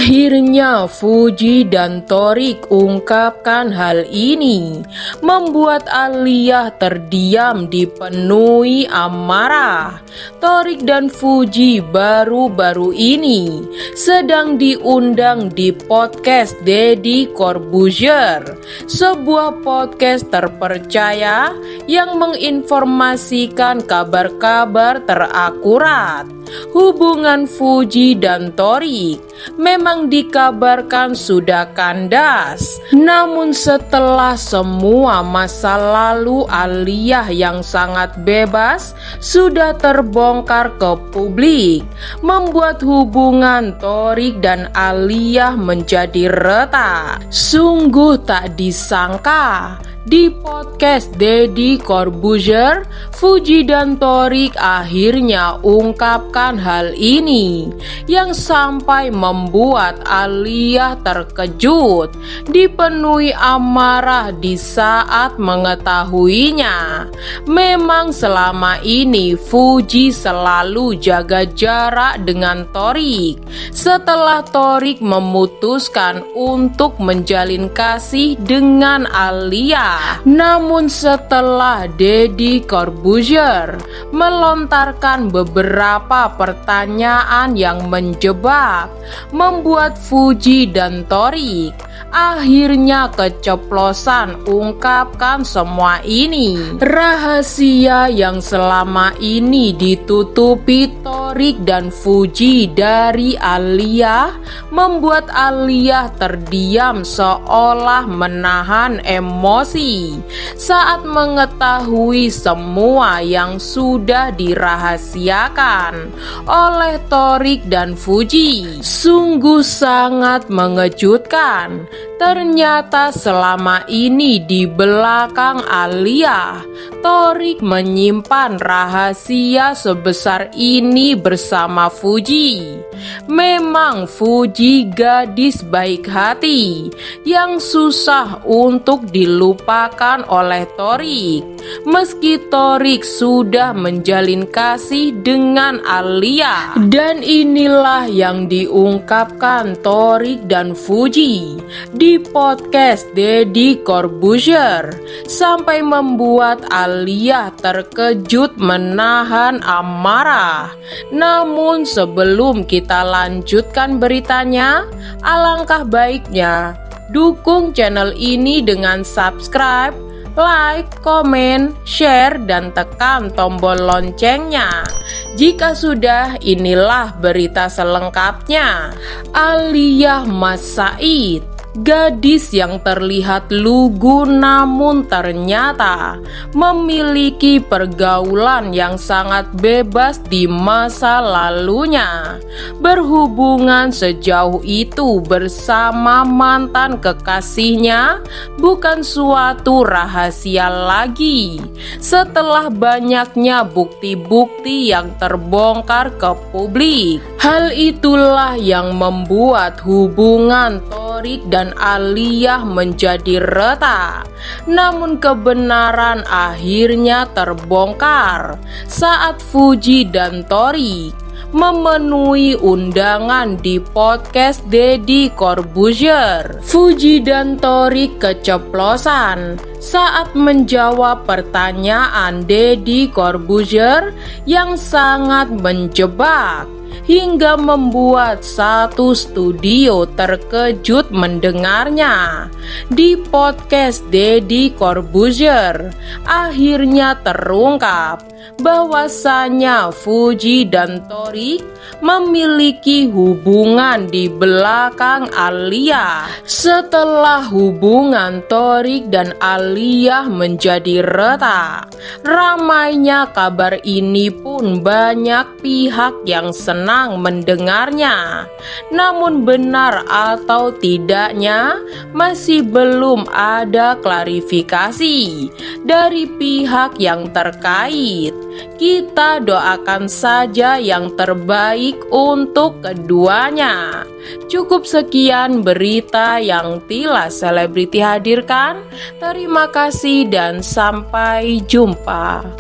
Akhirnya Fuji dan Thorik ungkapkan hal ini, membuat Aliyah terdiam dipenuhi amarah. Thorik dan Fuji baru-baru ini sedang diundang di podcast Deddy Corbuzier, sebuah podcast terpercaya yang menginformasikan kabar-kabar terakurat. Hubungan Fuji dan Thorik memang dikabarkan sudah kandas. Namun setelah semua masa lalu Aliyah yang sangat bebas sudah terbongkar ke publik, membuat hubungan Thorik dan Aliyah menjadi retak. Sungguh tak disangka, di podcast Deddy Corbuzier, Fuji dan Thorik akhirnya ungkapkan hal ini yang sampai membuat Aliyah terkejut, dipenuhi amarah di saat mengetahuinya. Memang selama ini Fuji selalu jaga jarak dengan Thorik setelah Thorik memutuskan untuk menjalin kasih dengan Aliyah. Namun setelah Deddy Corbuzier melontarkan beberapa pertanyaan yang menjebak, membuat Fuji dan Thorik akhirnya keceplosan ungkapkan semua ini. Rahasia yang selama ini ditutupi Thorik dan Fuji dari Aliyah membuat Aliyah terdiam seolah menahan emosi saat mengetahui semua yang sudah dirahasiakan oleh Thorik dan Fuji. Sungguh sangat mengejutkan. Ternyata selama ini di belakang Aliyah, Thorik menyimpan rahasia sebesar ini bersama Fuji. Memang Fuji gadis baik hati yang susah untuk dilupakan oleh Thorik. Meski Thorik sudah menjalin kasih dengan Aliyah. Dan inilah yang diungkapkan Thorik dan Fuji di podcast Deddy Corbuzier, sampai membuat Aliyah terkejut menahan amarah. Namun sebelum kita lanjutkan beritanya, alangkah baiknya dukung channel ini dengan subscribe, like, komen, share, dan tekan tombol loncengnya. Jika sudah, inilah berita selengkapnya. Aliyah Mas Said, gadis yang terlihat lugu namun ternyata memiliki pergaulan yang sangat bebas di masa lalunya, berhubungan sejauh itu bersama mantan kekasihnya bukan suatu rahasia lagi setelah banyaknya bukti-bukti yang terbongkar ke publik. Hal itulah yang membuat hubungan Thorik dan Aliyah menjadi retak. Namun kebenaran akhirnya terbongkar saat Fuji dan Thorik memenuhi undangan di podcast Deddy Corbuzier. Fuji dan Thorik keceplosan saat menjawab pertanyaan Deddy Corbuzier yang sangat menjebak, hingga membuat satu studio terkejut mendengarnya. Di podcast Deddy Corbuzier akhirnya terungkap bahwasanya Fuji dan Thorik memiliki hubungan di belakang Aliyah. Setelah hubungan Thorik dan Aliyah menjadi retak, ramainya kabar ini pun banyak pihak yang senang mendengarnya. Namun benar atau tidaknya masih belum ada klarifikasi dari pihak yang terkait. Kita doakan saja yang terbaik untuk keduanya. Cukup sekian berita yang Tila Selebriti hadirkan. Terima kasih dan sampai jumpa.